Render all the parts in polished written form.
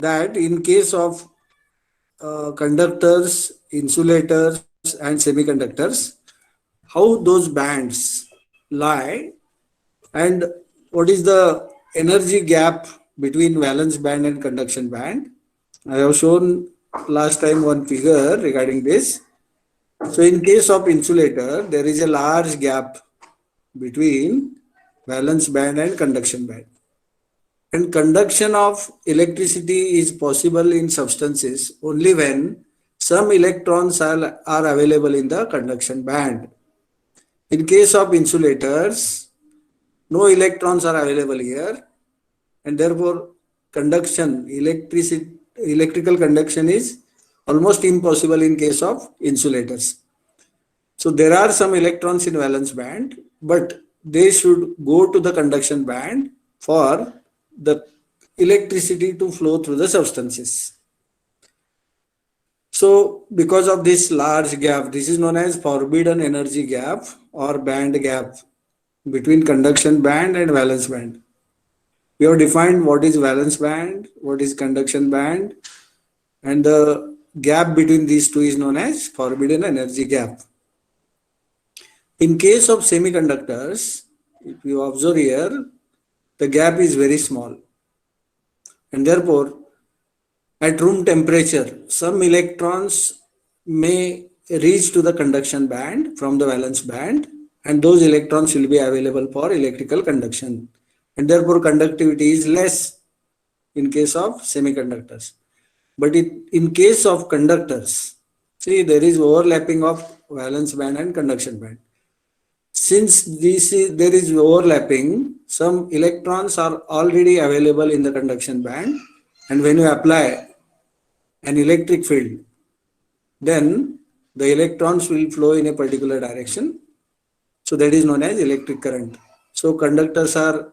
that in case of conductors, insulators, and semiconductors, how those bands lie, and what is the energy gap between valence band and conduction band. I have shown last time one figure regarding this. So, in case of insulator, there is a large gap between valence band and conduction band. And conduction of electricity is possible in substances only when some electrons are available in the conduction band. In case of insulators, no electrons are available here, and therefore electrical conduction is almost impossible in case of insulators. So there are some electrons in valence band, but they should go to the conduction band for the electricity to flow through the substances. So because of this large gap, this is known as forbidden energy gap or band gap between conduction band and valence band. We have defined what is valence band, what is conduction band, and the gap between these two is known as forbidden energy gap. In case of semiconductors, if you observe here, the gap is very small, and therefore at room temperature, some electrons may reach to the conduction band from the valence band, and those electrons will be available for electrical conduction, and therefore conductivity is less in case of semiconductors. But in case of conductors, see, there is overlapping of valence band and conduction band. Since there is overlapping, some electrons are already available in the conduction band, and when you apply an electric field, then the electrons will flow in a particular direction. So that is known as electric current. So conductors are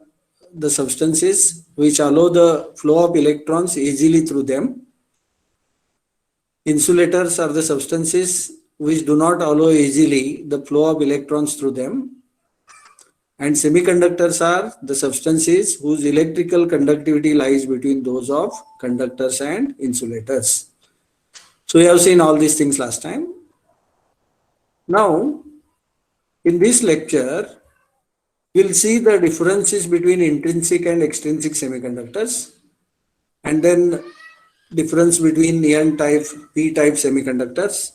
the substances which allow the flow of electrons easily through them. Insulators are the substances which do not allow easily the flow of electrons through them. And semiconductors are the substances whose electrical conductivity lies between those of conductors and insulators. So we have seen all these things last time. Now, in this lecture, we'll see the differences between intrinsic and extrinsic semiconductors, and then difference between N-type, P-type semiconductors,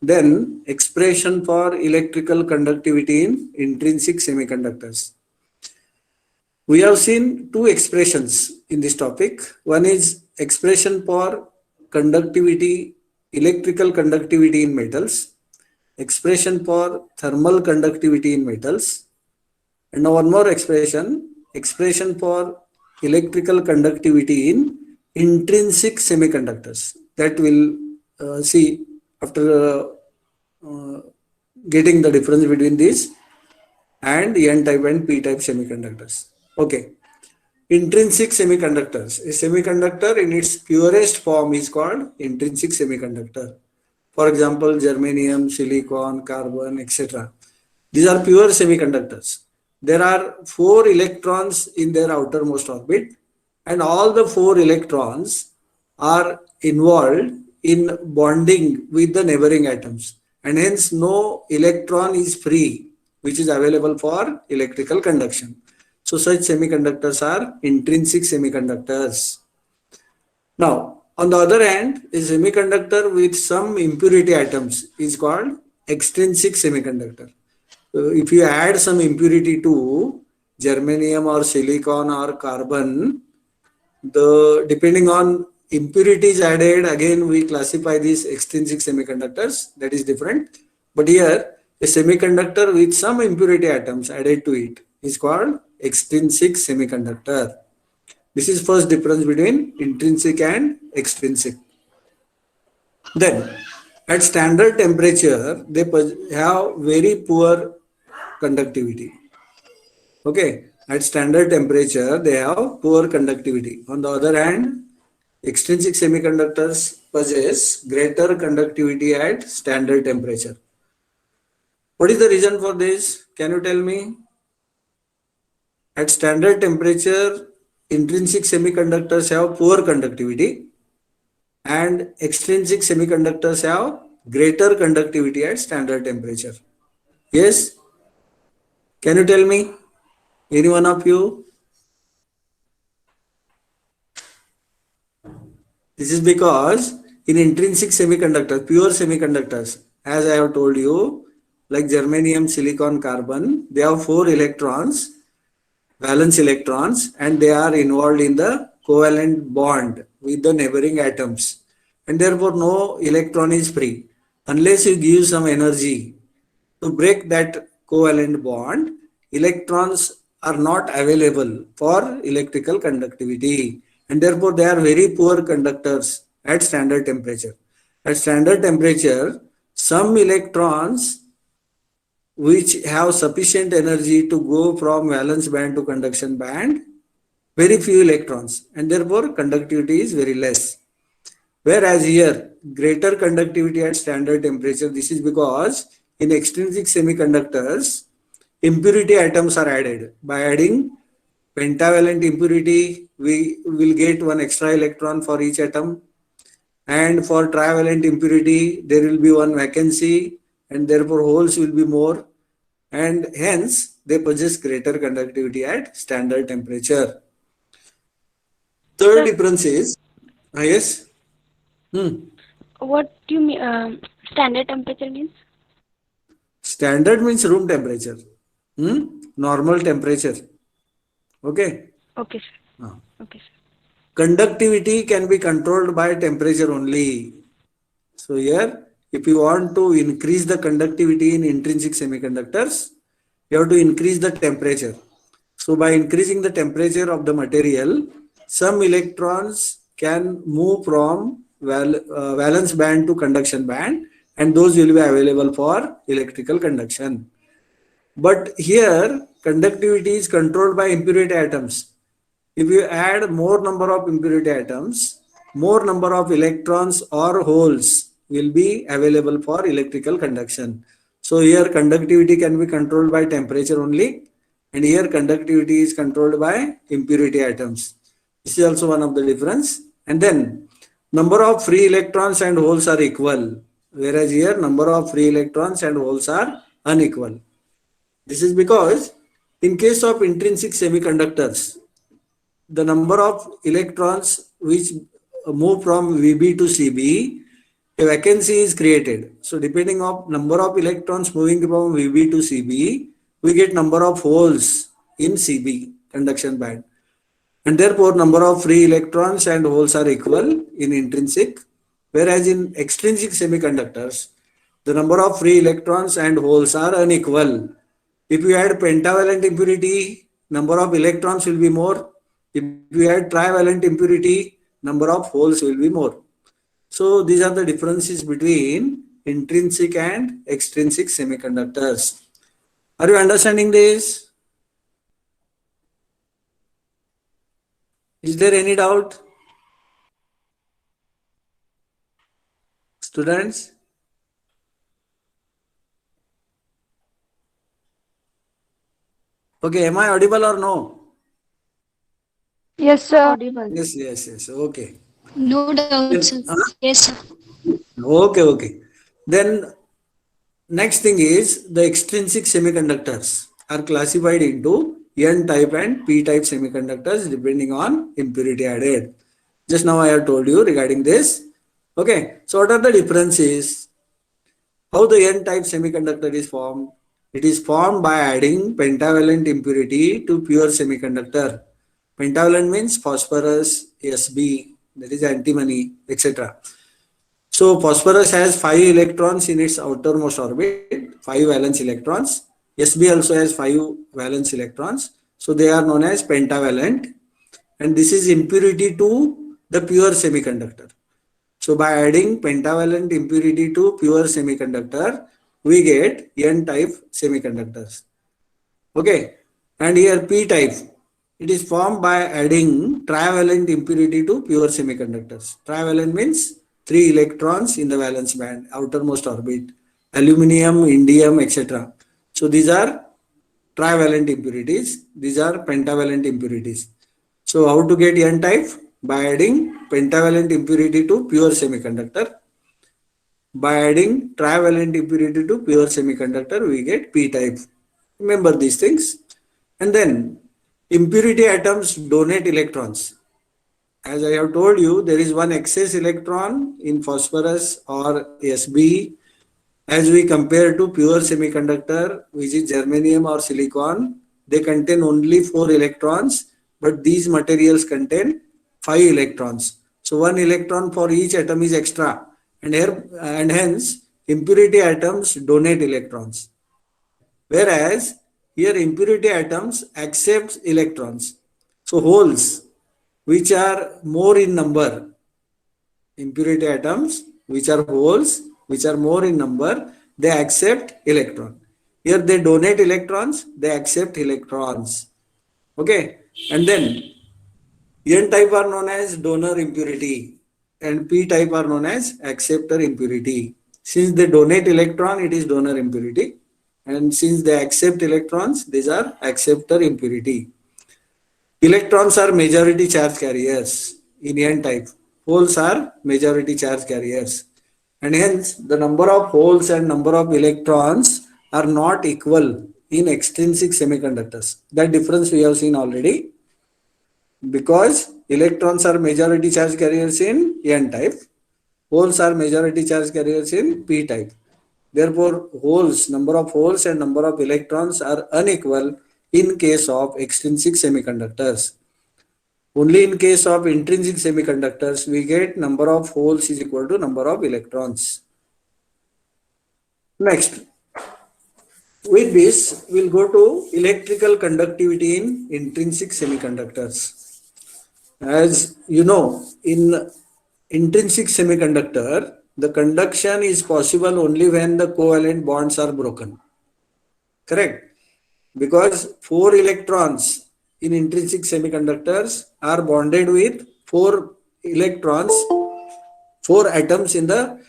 then expression for electrical conductivity in intrinsic semiconductors. We have seen two expressions in this topic. One is expression for conductivity, electrical conductivity in metals, expression for thermal conductivity in metals, and now one more expression for electrical conductivity in intrinsic semiconductors. That we'll see after getting the difference between these and N-type and P-type semiconductors. Okay. Intrinsic semiconductors. A semiconductor in its purest form is called intrinsic semiconductor. For example, germanium, silicon, carbon, etc. These are pure semiconductors. There are 4 electrons in their outermost orbit, and all the 4 electrons are involved in bonding with the neighboring atoms, and hence no electron is free which is available for electrical conduction. So such semiconductors are intrinsic semiconductors. Now, on the other hand, a semiconductor with some impurity atoms is called extrinsic semiconductor. If you add some impurity to germanium or silicon or carbon, depending on impurities added, again we classify these extrinsic semiconductors. That is different. But here, a semiconductor with some impurity atoms added to it is called extrinsic semiconductor. This is first difference between intrinsic and extrinsic. Then, at standard temperature, they have very poor conductivity. Okay, at standard temperature, they have poor conductivity. On the other hand, extrinsic semiconductors possess greater conductivity at standard temperature. What is the reason for this? Can you tell me? At standard temperature, intrinsic semiconductors have poor conductivity and extrinsic semiconductors have greater conductivity at standard temperature. Yes? Can you tell me? Any one of you? This is because in intrinsic semiconductors, pure semiconductors, as I have told you, like germanium, silicon, carbon, they have 4 electrons, valence electrons, and they are involved in the covalent bond with the neighboring atoms. And therefore, no electron is free unless you give some energy to break that covalent bond. Electrons are not available for electrical conductivity, and therefore they are very poor conductors at standard temperature. At standard temperature, some electrons which have sufficient energy to go from valence band to conduction band, very few electrons, and therefore conductivity is very less. Whereas here, greater conductivity at standard temperature, this is because in extrinsic semiconductors, impurity atoms are added. By adding pentavalent impurity, we will get one extra electron for each atom. And for trivalent impurity, there will be one vacancy, and therefore holes will be more. And hence, they possess greater conductivity at standard temperature. Third Sir, difference is, yes. Hmm. what do you mean? Standard temperature means? Standard means room temperature. Normal temperature. Okay. Okay, sir. Ah. Okay, sir. Conductivity can be controlled by temperature only. So here, if you want to increase the conductivity in intrinsic semiconductors, you have to increase the temperature. So by increasing the temperature of the material, some electrons can move from valence band to conduction band, and those will be available for electrical conduction. But here, conductivity is controlled by impurity atoms. If you add more number of impurity atoms, more number of electrons or holes will be available for electrical conduction. So here conductivity can be controlled by temperature only, and here conductivity is controlled by impurity atoms. This is also one of the difference. And then number of free electrons and holes are equal, whereas here number of free electrons and holes are unequal. This is because in case of intrinsic semiconductors, the number of electrons which move from VB to CB, a vacancy is created. So depending on number of electrons moving from VB to CB, we get number of holes in CB conduction band. And therefore number of free electrons and holes are equal in intrinsic, whereas in extrinsic semiconductors, the number of free electrons and holes are unequal. If you add pentavalent impurity, number of electrons will be more. If you add trivalent impurity, number of holes will be more. So these are the differences between intrinsic and extrinsic semiconductors. Are you understanding this? Is there any doubt? Students? Okay, am I audible or no? Yes, sir. Audible. Yes, yes, yes. Okay. No doubt, sir. Then, Yes, sir. okay, okay. Then next thing is the extrinsic semiconductors are classified into N type and P type semiconductors depending on impurity added. Just now I have told you regarding this. Okay, so what are the differences? How the N type semiconductor is formed? It is formed by adding pentavalent impurity to pure semiconductor. Pentavalent means phosphorus, Sb, that is antimony, etc. So phosphorus has 5 electrons in its outermost orbit, 5 valence electrons. Sb also has 5 valence electrons. So they are known as pentavalent, and this is impurity to the pure semiconductor. So by adding pentavalent impurity to pure semiconductor, we get N type semiconductors. Okay, and here P type, it is formed by adding trivalent impurity to pure semiconductors. Trivalent means 3 electrons in the valence band, outermost orbit, aluminum, indium, etc. So these are trivalent impurities. These are pentavalent impurities. So how to get N type? By adding pentavalent impurity to pure semiconductor. By adding trivalent impurity to pure semiconductor, we get P type. Remember these things. And then impurity atoms donate electrons. As I have told you, there is one excess electron in phosphorus or Sb as we compare to pure semiconductor, which is germanium or silicon. They contain only 4 electrons, but these materials contain 5 electrons. So one electron for each atom is extra, and hence impurity atoms donate electrons. Whereas here impurity atoms accept electrons. So holes which are more in number, impurity atoms which are holes which are more in number, they accept electron. Here they donate electrons, they accept electrons. Okay, and then N type are known as donor impurity and P type are known as acceptor impurity. Since they donate electron, it is donor impurity, and since they accept electrons, these are acceptor impurity. Electrons are majority charge carriers in N type. Holes are majority charge carriers. And hence, the number of holes and number of electrons are not equal in extrinsic semiconductors. That difference we have seen already. Because electrons are majority charge carriers in N type, holes are majority charge carriers in P type. Therefore, number of holes and number of electrons are unequal in case of extrinsic semiconductors. Only in case of intrinsic semiconductors, we get number of holes is equal to number of electrons. Next, with this, we'll go to electrical conductivity in intrinsic semiconductors. As you know, in intrinsic semiconductor, the conduction is possible only when the covalent bonds are broken. Correct? Because 4 electrons in intrinsic semiconductors are bonded with 4 electrons, 4 atoms in the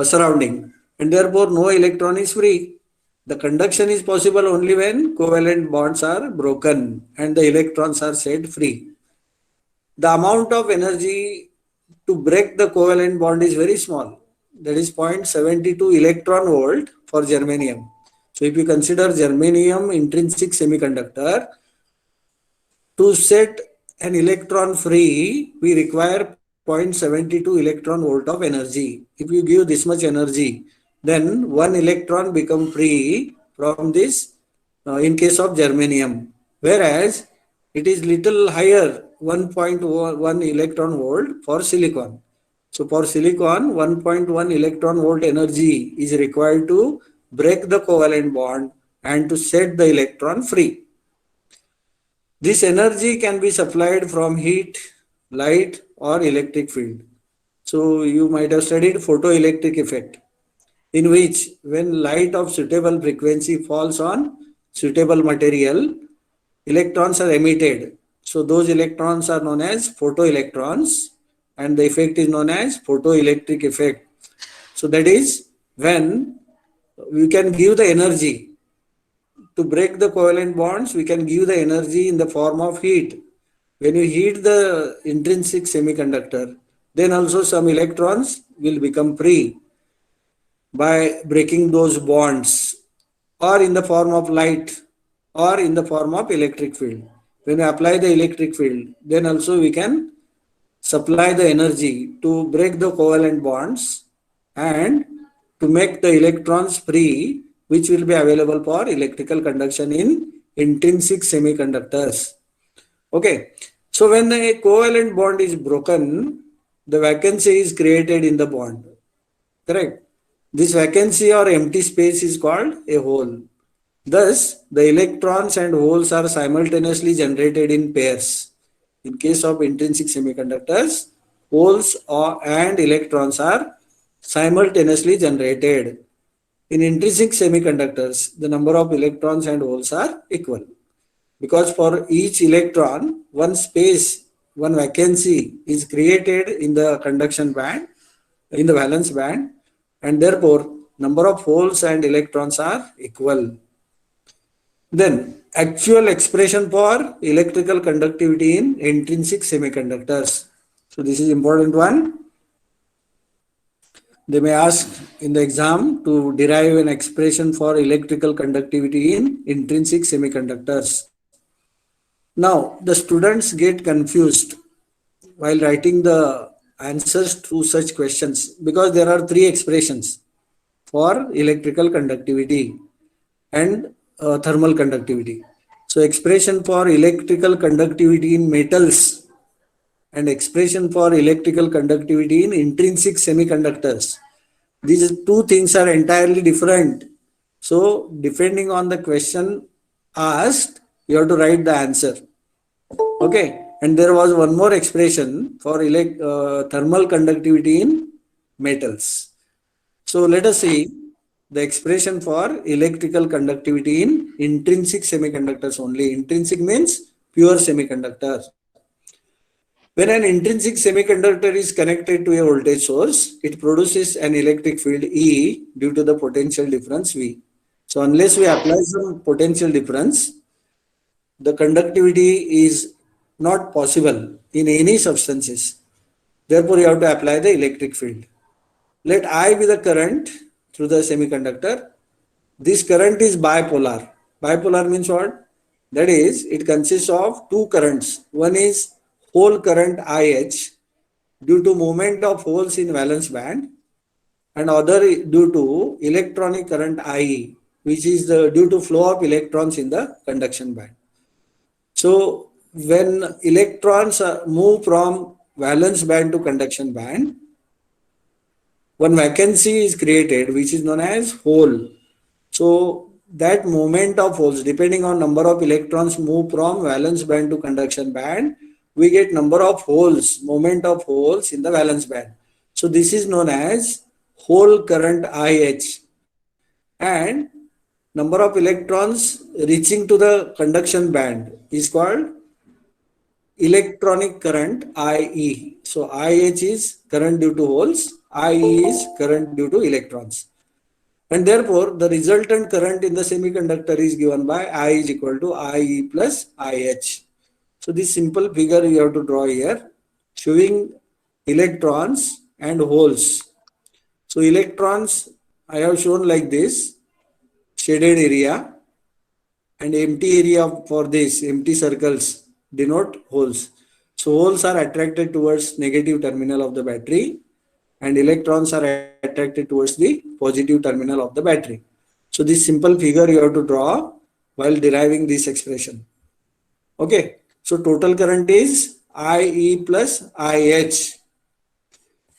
surrounding, and therefore no electron is free. The conduction is possible only when covalent bonds are broken and the electrons are set free. The amount of energy to break the covalent bond is very small. That is 0.72 electron volt for germanium. So if you consider germanium intrinsic semiconductor, to set an electron free, we require 0.72 electron volt of energy. If you give this much energy, then 1 electron become free from this in case of germanium. Whereas it is little higher, 1.1 electron volt for silicon. So for silicon, 1.1 electron volt energy is required to break the covalent bond and to set the electron free. This energy can be supplied from heat, light, or electric field. So you might have studied photoelectric effect, in which when light of suitable frequency falls on suitable material, electrons are emitted. So those electrons are known as photoelectrons, and the effect is known as photoelectric effect. So that is when we can give the energy to break the covalent bonds, we can give the energy in the form of heat. When you heat the intrinsic semiconductor, then also some electrons will become free by breaking those bonds, or in the form of light, or in the form of electric field. When we apply the electric field, then also we can supply the energy to break the covalent bonds and to make the electrons free, which will be available for electrical conduction in intrinsic semiconductors. Okay, so when a covalent bond is broken, the vacancy is created in the bond. Correct? This vacancy or empty space is called a hole. Thus, the electrons and holes are simultaneously generated in pairs. In case of intrinsic semiconductors, holes and electrons are simultaneously generated. In intrinsic semiconductors, the number of electrons and holes are equal. Because for each electron, one space, one vacancy is created in the conduction band, in the valence band, and therefore number of holes and electrons are equal. Then actual expression for electrical conductivity in intrinsic semiconductors. So this is important one. They may ask in the exam to derive an expression for electrical conductivity in intrinsic semiconductors. Now, the students get confused while writing the answers to such questions because there are three expressions for electrical conductivity and thermal conductivity. So, expression for electrical conductivity in metals and expression for electrical conductivity in intrinsic semiconductors. These two things are entirely different. So, depending on the question asked, you have to write the answer. Okay. And there was one more expression for thermal conductivity in metals. So, let us see the expression for electrical conductivity in intrinsic semiconductors only. Intrinsic means pure semiconductor. When an intrinsic semiconductor is connected to a voltage source, it produces an electric field E due to the potential difference V. So unless we apply some potential difference, the conductivity is not possible in any substances. Therefore, you have to apply the electric field. Let I be the current through the semiconductor. This current is bipolar. Bipolar means what? That is, it consists of two currents. One is hole current IH due to movement of holes in valence band, and other due to electronic current IE, which is due to flow of electrons in the conduction band. So when electrons move from valence band to conduction band, one vacancy is created which is known as hole. So that movement of holes, depending on number of electrons move from valence band to conduction band, we get number of holes, moment of holes in the valence band. So this is known as hole current IH, and number of electrons reaching to the conduction band is called electronic current IE. So IH is current due to holes, IE is current due to electrons. And therefore, the resultant current in the semiconductor is given by I is equal to IE plus IH. So this simple figure you have to draw here, showing electrons and holes. So electrons I have shown like this, shaded area, and empty area for this, empty circles denote holes. So holes are attracted towards negative terminal of the battery, and electrons are attracted towards the positive terminal of the battery. So this simple figure you have to draw while deriving this expression. Okay. So total current is IE plus IH.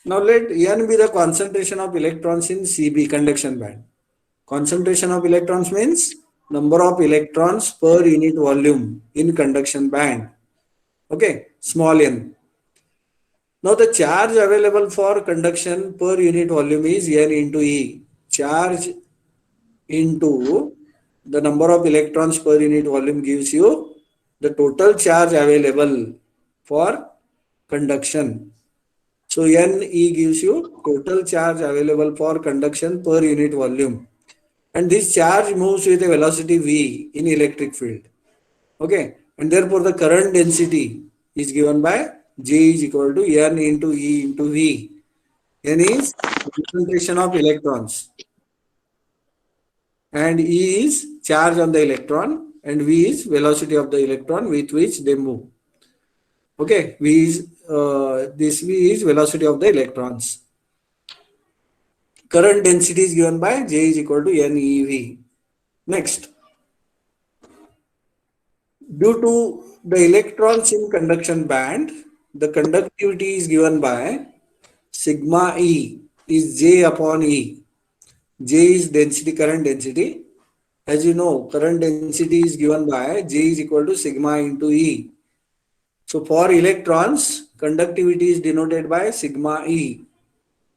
Now let N be the concentration of electrons in CB, conduction band. Concentration of electrons means number of electrons per unit volume in conduction band. Okay, small n. Now the charge available for conduction per unit volume is N into E. Charge into the number of electrons per unit volume gives you the total charge available for conduction. So Ne gives you total charge available for conduction per unit volume. And this charge moves with a velocity V in electric field. Okay. And therefore the current density is given by J is equal to N into E into V. N is concentration of electrons, and E is charge on the electron, and V is velocity of the electron with which they move. Okay, V is this V is velocity of the electrons. Current density is given by J is equal to NeV. Next, due to the electrons in conduction band, the conductivity is given by sigma E is J upon E. J is density, current density. As you know, current density is given by J is equal to sigma into E. So for electrons, conductivity is denoted by sigma E.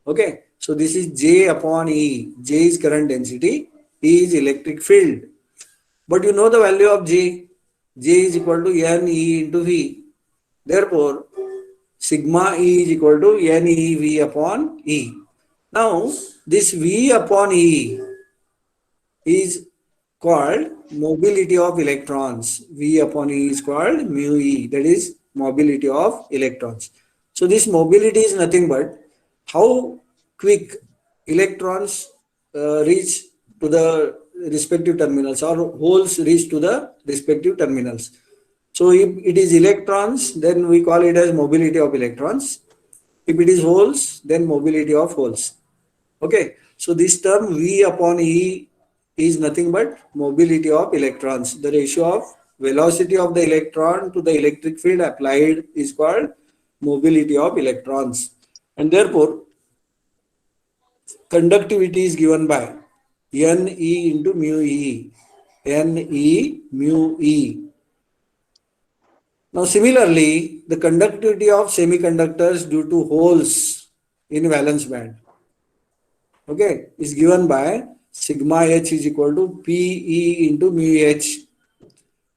Okay. So this is J upon E. J is current density. E is electric field. But you know the value of J. J is equal to Ne into V. Therefore, sigma E is equal to NeV upon E. Now, this V upon E is called mobility of electrons. V upon E is called mu E, that is mobility of electrons. So this mobility is nothing but how quick electrons reach to the respective terminals, or holes reach to the respective terminals. So if it is electrons, then we call it as mobility of electrons. If it is holes, then mobility of holes. Okay, so this term V upon E is nothing but mobility of electrons. The ratio of velocity of the electron to the electric field applied is called mobility of electrons. And therefore, conductivity is given by Ne into mu E. Ne mu E. Now, similarly, the conductivity of semiconductors due to holes in valence band, okay, is given by sigma H is equal to Pe into mu H,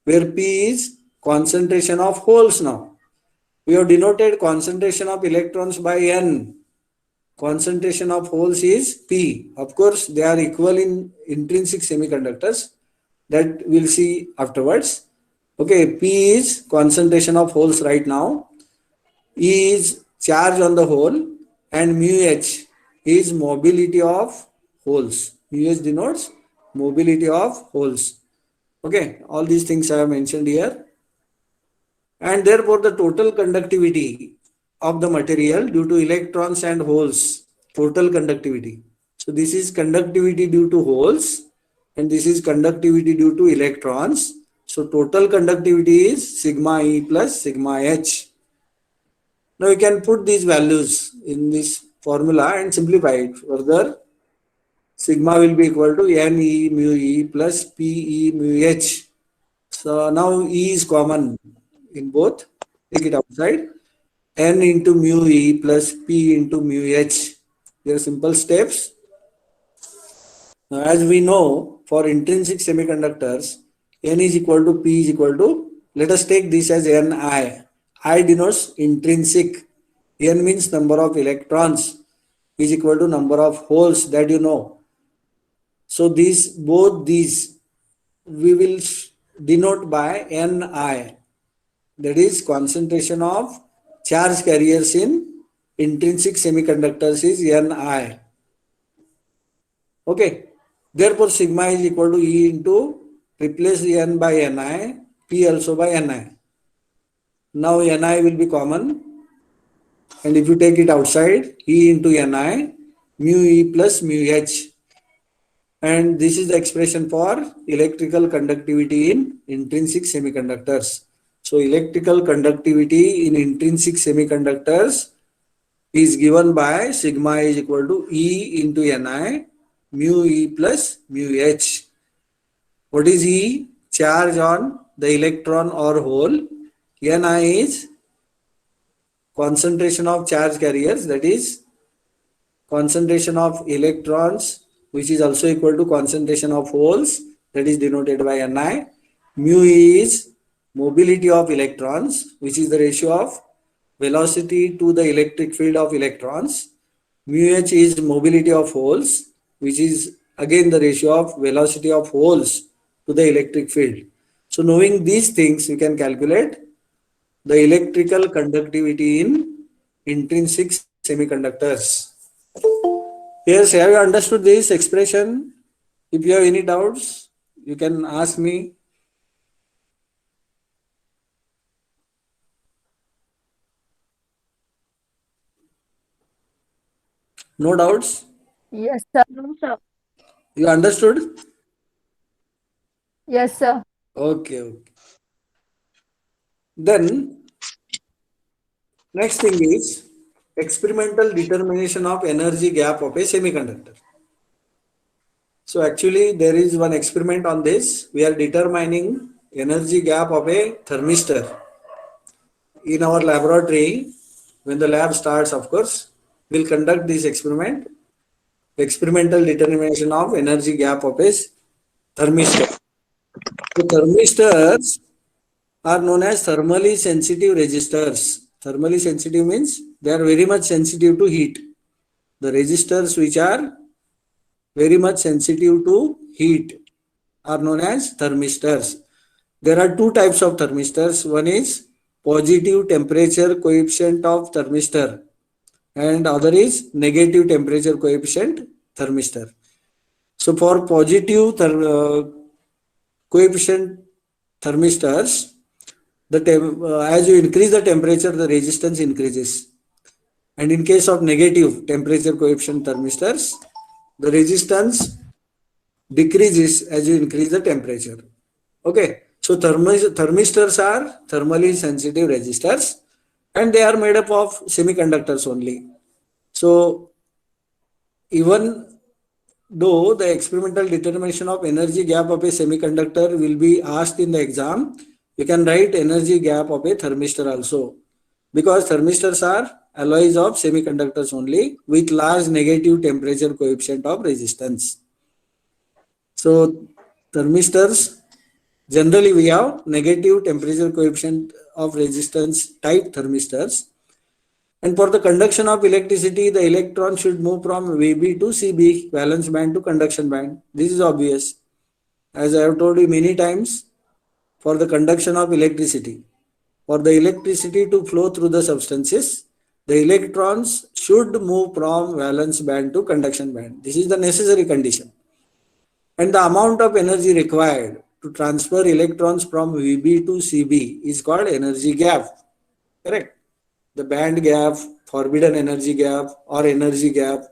where P is concentration of holes now. We have denoted concentration of electrons by N. Concentration of holes is P. Of course, they are equal in intrinsic semiconductors. That we'll see afterwards. Okay, P is concentration of holes right now. E is charge on the hole, and mu H is mobility of holes. Mu H denotes mobility of holes. Okay, all these things I have mentioned here. And therefore the total conductivity of the material due to electrons and holes, total conductivity. So this is conductivity due to holes, and this is conductivity due to electrons. So total conductivity is sigma E plus sigma H. Now you can put these values in this formula and simplify it further. Sigma will be equal to Ne mu E plus Pe mu H. So now E is common in both. Take it outside. N into mu E plus P into mu H. They are simple steps. Now, as we know, for intrinsic semiconductors, N is equal to P is equal to, let us take this as Ni. I denotes intrinsic. N means number of electrons is equal to number of holes, that you know. So both these we will denote by Ni. That is concentration of charge carriers in intrinsic semiconductors is Ni. Okay. Therefore, sigma is equal to E into, replace N by Ni, P also by Ni. Now Ni will be common, and if you take it outside, E into Ni, mu E plus mu H. And this is the expression for electrical conductivity in intrinsic semiconductors. So electrical conductivity in intrinsic semiconductors is given by sigma is equal to E into Ni, mu E plus mu H. What is E? Charge on the electron or hole. Ni is concentration of charge carriers, that is concentration of electrons, which is also equal to concentration of holes, that is denoted by Ni. Mu E is mobility of electrons, which is the ratio of velocity to the electric field of electrons. Mu H is mobility of holes, which is again the ratio of velocity of holes to the electric field. So knowing these things, we can calculate the electrical conductivity in intrinsic semiconductors. Yes, have you understood this expression? If you have any doubts, you can ask me. No doubts? Yes, sir. No, sir. You understood? Yes, sir. Okay. Then, next thing is experimental determination of energy gap of a semiconductor. So actually there is one experiment on this. We are determining energy gap of a thermistor. In our laboratory, when the lab starts, of course, we'll conduct this experiment. Experimental determination of energy gap of a thermistor. So thermistors are known as thermally sensitive resistors. Thermally sensitive means they are very much sensitive to heat. The resistors which are very much sensitive to heat are known as thermistors. There are two types of thermistors. One is positive temperature coefficient of thermistor and other is negative temperature coefficient thermistor. So for positive coefficient thermistors, as you increase the temperature, the resistance increases. And in case of negative temperature coefficient thermistors, the resistance decreases as you increase the temperature. Okay, so thermistors are thermally sensitive resistors and they are made up of semiconductors only. So even though the experimental determination of energy gap of a semiconductor will be asked in the exam, you can write energy gap of a thermistor also, because thermistors are alloys of semiconductors only with large negative temperature coefficient of resistance. So thermistors, generally we have negative temperature coefficient of resistance type thermistors. And for the conduction of electricity, the electron should move from VB to CB, valence band to conduction band. This is obvious. As I have told you many times, for the conduction of electricity, for the electricity to flow through the substances, the electrons should move from valence band to conduction band. This is the necessary condition. And the amount of energy required to transfer electrons from VB to CB is called energy gap. Correct? The band gap, forbidden energy gap, or energy gap,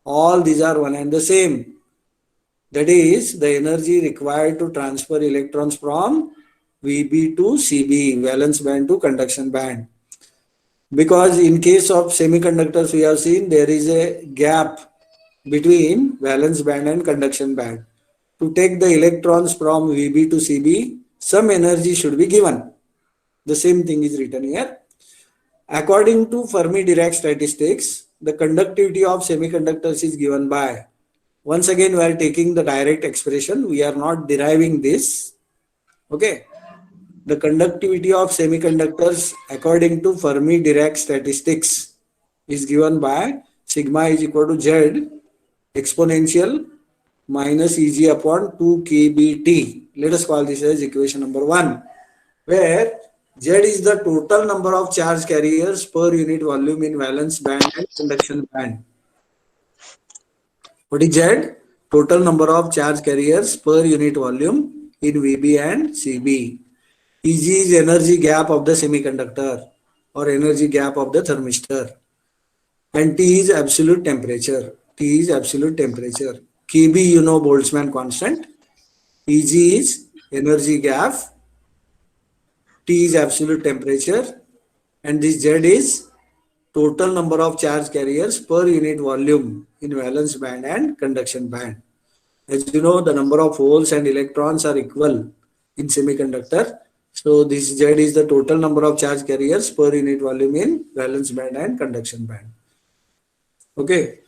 all these are one and the same. That is the energy required to transfer electrons from VB to CB, valence band to conduction band. Because in case of semiconductors, we have seen there is a gap between valence band and conduction band. To take the electrons from VB to CB, some energy should be given. The same thing is written here. According to Fermi-Dirac statistics, the conductivity of semiconductors is given by, once again we are taking the direct expression, we are not deriving this. Okay. The conductivity of semiconductors according to Fermi-Dirac statistics is given by sigma is equal to Z exponential minus Eg upon 2 kBT. Let us call this as equation number 1, where Z is the total number of charge carriers per unit volume in valence band and conduction band. What is Z? Total number of charge carriers per unit volume in VB and CB. Eg is energy gap of the semiconductor or energy gap of the thermistor. And T is absolute temperature. T is absolute temperature. Kb, you know, Boltzmann constant. Eg is energy gap. T is absolute temperature. And this Z is total number of charge carriers per unit volume in valence band and conduction band. As you know, the number of holes and electrons are equal in semiconductor. So this Z is the total number of charge carriers per unit volume in valence band and conduction band. Okay.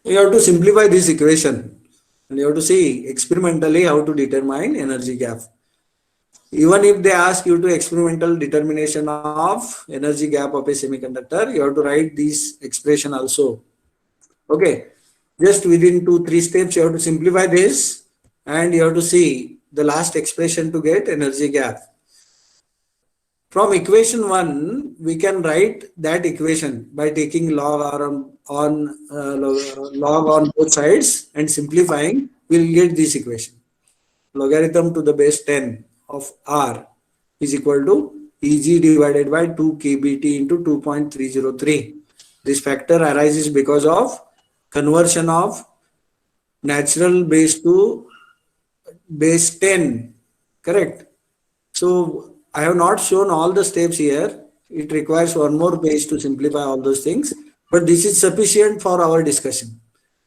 You have to simplify this equation and you have to see experimentally how to determine energy gap. Even if they ask you to experimental determination of energy gap of a semiconductor, you have to write this expression also. Okay. Just within 2-3 steps, you have to simplify this and you have to see the last expression to get energy gap. From equation 1, we can write that equation by taking log on both sides and simplifying, we will get this equation. Logarithm to the base 10 of R is equal to Eg divided by 2 kBT into 2.303. This factor arises because of conversion of natural base to base 10. Correct. So I have not shown all the steps here. It requires one more page to simplify all those things, but this is sufficient for our discussion.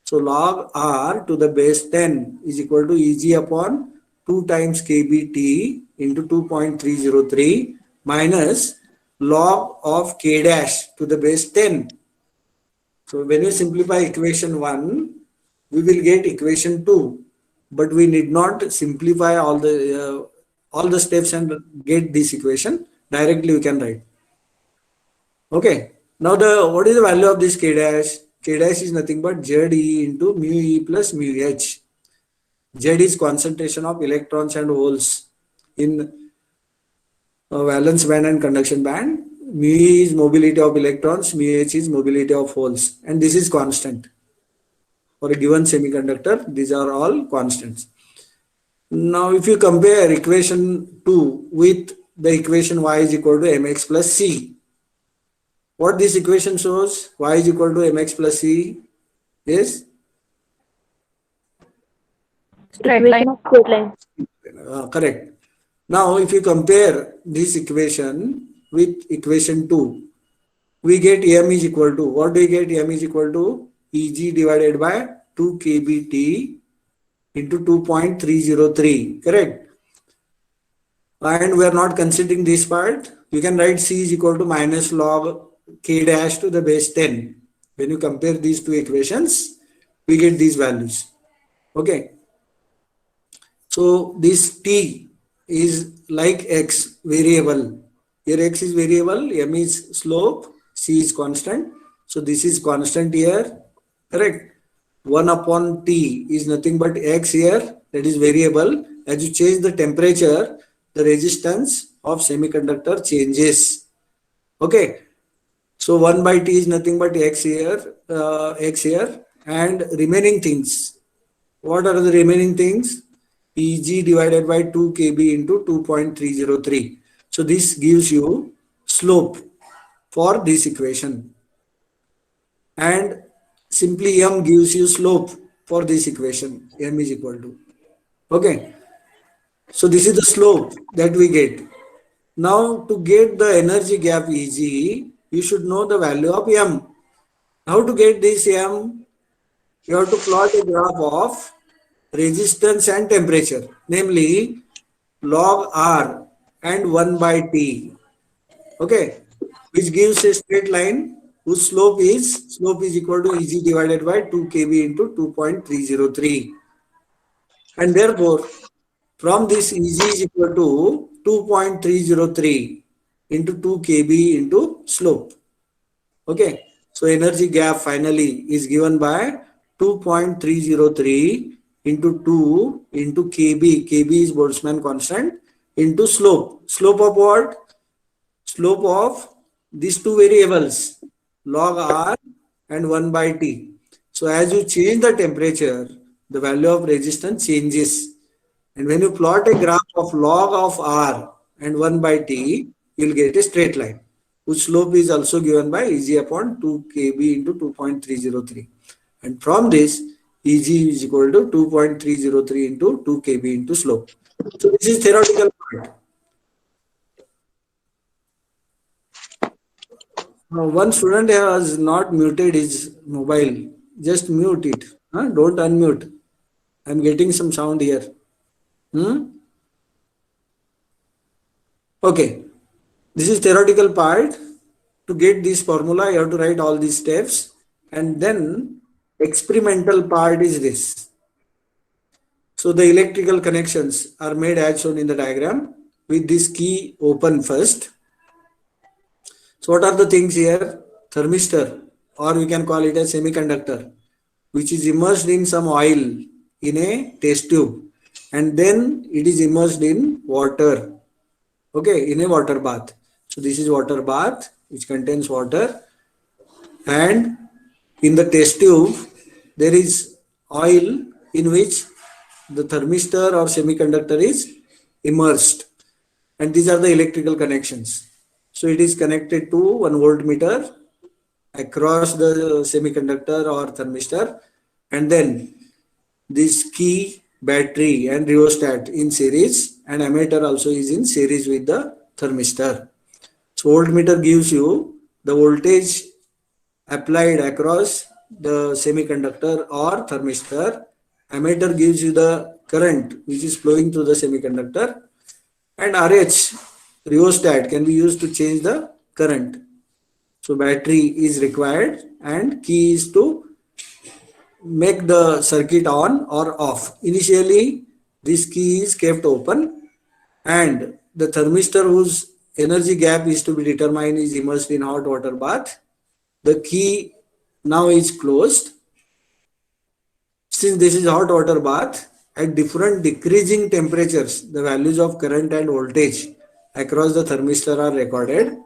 So log R to the base 10 is equal to Eg upon 2 times kBT into 2.303 minus log of K dash to the base 10. So when you simplify equation 1, we will get equation 2, but we need not simplify all the steps and get this equation. Directly we can write. Okay. Now what is the value of this K dash? K dash is nothing but ZE into mu E plus mu H. Z is concentration of electrons and holes in valence band and conduction band. Mu is mobility of electrons, mu h is mobility of holes, and this is constant. For a given semiconductor, these are all constants. Now, if you compare equation 2 with the equation y is equal to mx plus c, what this equation shows, y is equal to mx plus c is Straight line. Straight line. correct. Now, if you compare this equation with equation 2, we get m is equal to, what do we get? M is equal to Eg divided by 2 kBt into 2.303, correct? And we are not considering this part. You can write C is equal to minus log k dash to the base 10. When you compare these two equations, we get these values. Okay. So this T is like X variable. Here X is variable, M is slope, C is constant. So this is constant here, correct? 1 upon T is nothing but X here, that is variable. As you change the temperature, the resistance of semiconductor changes. Okay. So 1 by T is nothing but X here, and remaining things. What are the remaining things? Eg divided by 2 kb into 2.303. So this gives you slope for this equation. And simply m gives you slope for this equation. M is equal to. Okay. So this is the slope that we get. Now to get the energy gap Eg, you should know the value of m. How to get this m? You have to plot a graph of resistance and temperature, namely log R and 1 by T, okay, which gives a straight line whose slope is equal to Eg divided by 2 kb into 2.303. And therefore, from this Eg is equal to 2.303 into 2 kb into slope. Okay, so energy gap finally is given by 2.303 into 2 into kb. Kb is Boltzmann constant into slope. Slope of what? Slope of these two variables, log R and 1 by T. So as you change the temperature, the value of resistance changes. And when you plot a graph of log of R and 1 by T, you will get a straight line, whose slope is also given by Eg upon 2 kb into 2.303. And from this, Eg is equal to 2.303 into 2 kb into slope. So this is theoretical part. Now, one student has not muted his mobile. Just mute it. Huh? Don't unmute. I'm getting some sound here. Okay. This is theoretical part. To get this formula, you have to write all these steps. And then experimental part is this. So the electrical connections are made as shown in the diagram with this key open first. So what are the things here? Thermistor, or we can call it a semiconductor, which is immersed in some oil in a test tube, and then it is immersed in water, okay, in a water bath. So this is water bath which contains water, and in the test tube there is oil in which the thermistor or semiconductor is immersed, and these are the electrical connections. So it is connected to 1 voltmeter across the semiconductor or thermistor, and then this key, battery and rheostat in series, and ammeter also is in series with the thermistor. So voltmeter gives you the voltage applied across the semiconductor or thermistor. Ammeter gives you the current which is flowing through the semiconductor, and RH, rheostat, can be used to change the current. So battery is required, and key is to make the circuit on or off. Initially, this key is kept open, and the thermistor whose energy gap is to be determined is immersed in hot water bath. The key now is closed. Since this is hot water bath, at different decreasing temperatures, the values of current and voltage across the thermistor are recorded.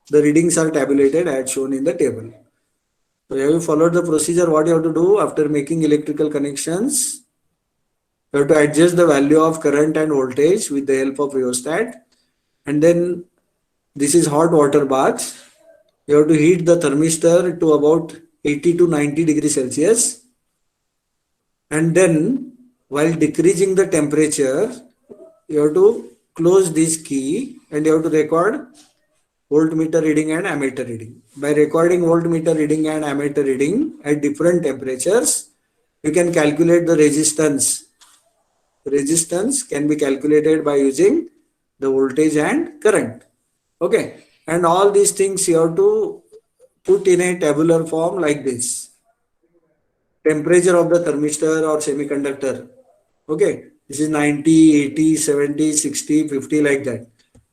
The readings are tabulated as shown in the table. So have you followed the procedure? What you have to do after making electrical connections? You have to adjust the value of current and voltage with the help of rheostat. And then this is hot water bath. You have to heat the thermistor to about 80 to 90 degrees Celsius. And then while decreasing the temperature, you have to close this key and you have to record voltmeter reading and ammeter reading. By recording voltmeter reading and ammeter reading at different temperatures, you can calculate the resistance. Resistance can be calculated by using the voltage and current. Okay, and all these things you have to put in a tabular form like this. Temperature of the thermistor or semiconductor. Okay, this is 90, 80, 70, 60, 50 like that.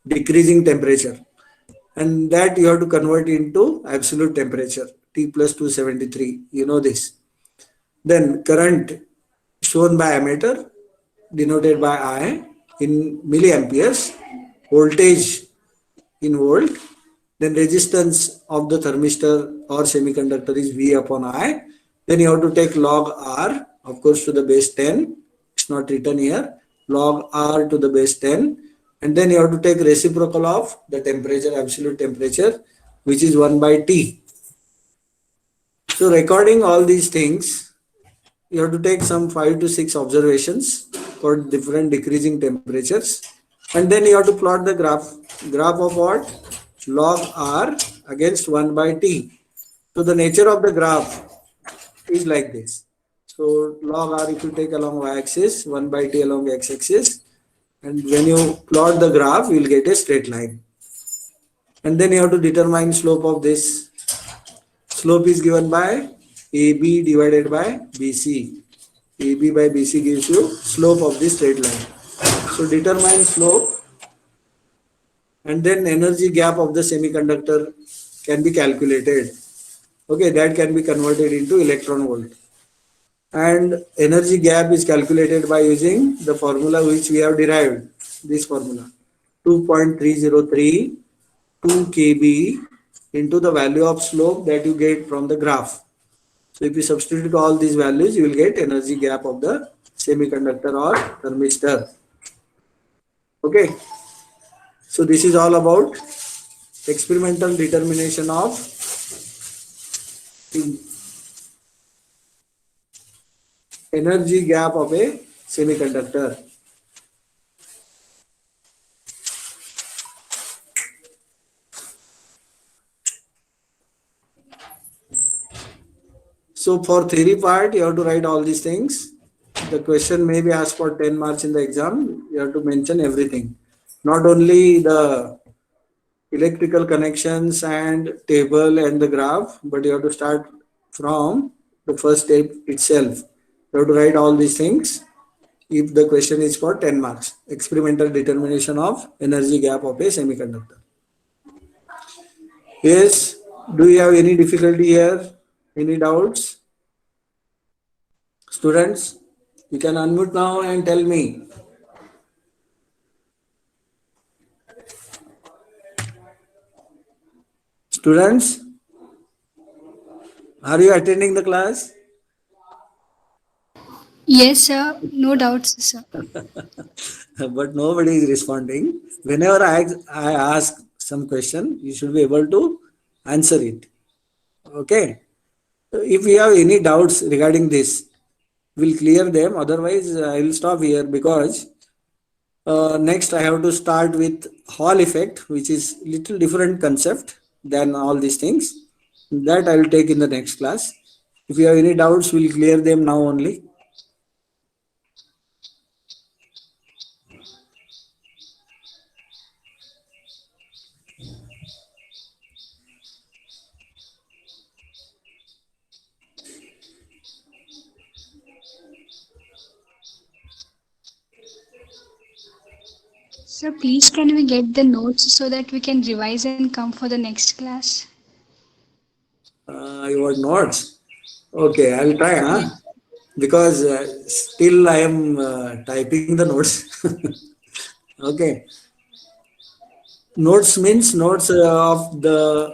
Decreasing temperature. And that you have to convert into absolute temperature, T plus 273. You know this. Then current shown by ammeter, denoted by I in milliamperes, voltage in volt, then resistance of the thermistor or semiconductor is V upon I. Then you have to take log R, of course, to the base 10. It's not written here. Log R to the base 10. And then you have to take reciprocal of the temperature, absolute temperature, which is 1 by T. So recording all these things, you have to take some 5 to 6 observations for different decreasing temperatures. And then you have to plot the graph. Graph of what? Log R against 1 by T. So the nature of the graph is like this. So log R, if you take along y-axis, 1 by T along x-axis, and when you plot the graph, you will get a straight line. And then you have to determine slope of this. Slope is given by AB divided by BC. AB by BC gives you slope of this straight line. So determine slope, and then energy gap of the semiconductor can be calculated. Okay, that can be converted into electron volt. And energy gap is calculated by using the formula which we have derived. This formula, 2.303 2 kb into the value of slope that you get from the graph. So if you substitute all these values, you will get energy gap of the semiconductor or thermistor. Okay. So this is all about experimental determination of energy gap of a semiconductor. So for theory part, you have to write all these things. The question may be asked for 10 marks in the exam. You have to mention everything. Not only the electrical connections and table and the graph, but you have to start from the first step itself. You have to write all these things if the question is for 10 marks. Experimental determination of energy gap of a semiconductor. Yes, do you have any difficulty here? Any doubts? Students, you can unmute now and tell me. Students, are you attending the class? Yes, sir. No doubts, sir. But nobody is responding. Whenever I ask some question, you should be able to answer it. Okay. If you have any doubts regarding this, we'll clear them. Otherwise, I will stop here because next I have to start with Hall effect, which is little different concept than all these things. That I will take in the next class. If you have any doubts, we'll clear them now only. Sir, please can we get the notes so that we can revise and come for the next class? You want notes? Okay, I'll try. Huh? because still I am typing the notes. Okay. Notes means notes of the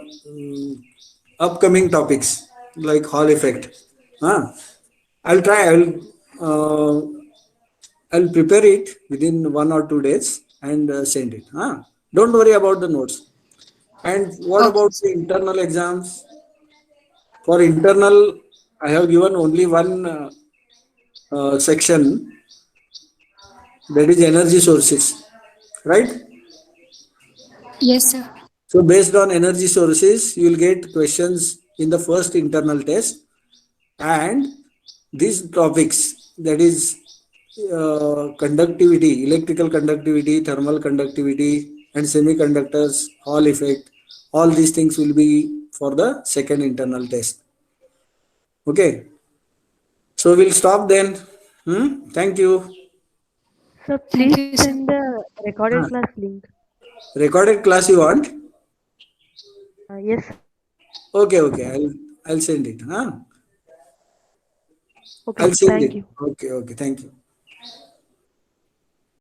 upcoming topics like Hall effect. Huh? I'll try. I'll prepare it within 1 or 2 days and send it. Huh? Don't worry about the notes. And what Okay, about sir. the internal exams? For internal, I have given only one section, that is energy sources, right? Yes, sir. So based on energy sources, you will get questions in the first internal test, and these topics, that is conductivity, electrical conductivity, thermal conductivity, and semiconductors, Hall effect, all these things will be for the second internal test. Okay, so we'll stop then. Thank you. So Thank please you, sir. send the recorded Huh. class link. Recorded class you want? Yes, sir. Okay, okay, I'll send it. Huh? Okay, I'll sir. send Thank it. you. Okay, okay, thank you.